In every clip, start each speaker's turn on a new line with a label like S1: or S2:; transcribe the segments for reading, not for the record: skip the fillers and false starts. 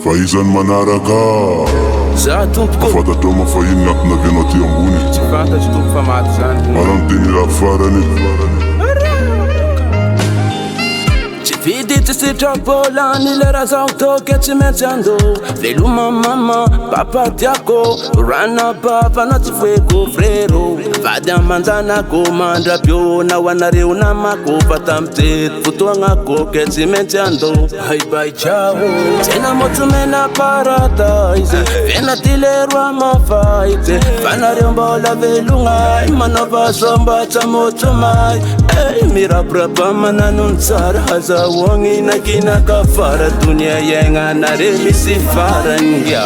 S1: Faizany manaraka
S2: za tompoko
S1: afatatao mafahiny nampianavianao ty ambony
S2: tsy fantatry tompo fa maty zany
S1: manao miteny raha farany
S2: tsy vidy tsy sitrabola ny lera zaho toke tsy maintsy ando veloma mama papa tiako rana bavanao tsy foeko frero vady amanjanako mandrapio na ho anareo namako fa tamiteto fotoagnako ke tsy maintsy ando haibay ciao tena motsomena paradise vena ty leroa mafaitse fanareo mbola velogna manava somba tsamotsomay mirapirapa mananony tsara hazahoagny nakinaka fara dunia iagnanare misy farangia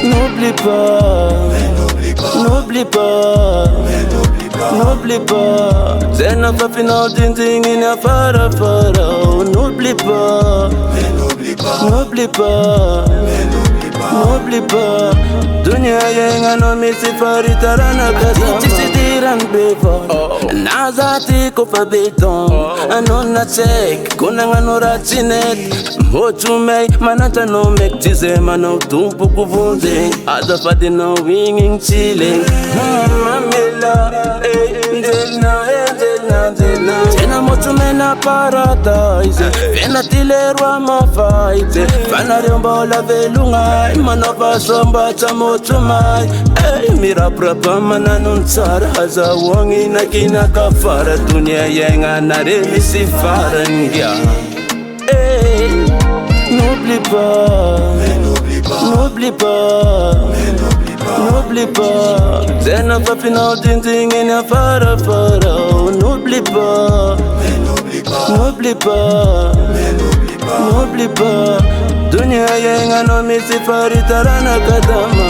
S2: n'oublie pas n'oublie pas n'oublie pas zay nafafinao dindigniny afarafara n'oublie pas n'oublie pas n'oublie pas dunia iagnanao misy faritaranakazamasitirany beva nazati kofa beton anona tsek konanano ratsinet motsumay manantanao mek tize manao tumpoko vonze azafadinao igny tsile mamela njelna tena motsumena paradise vena tilerwa mafaitse fanareo mbola velogna manova somba tsamotsomay mirapirapa mananony tsara hazahoagny nakinaka fara dunia iagnanare misy farangia n'oublie pas n'oublie pas n'oublie pas zay nafafinao dindigniny afarafara n'oublie pas n'oublie pas n'oublie pas dunia iagnanao misy faritaranakadama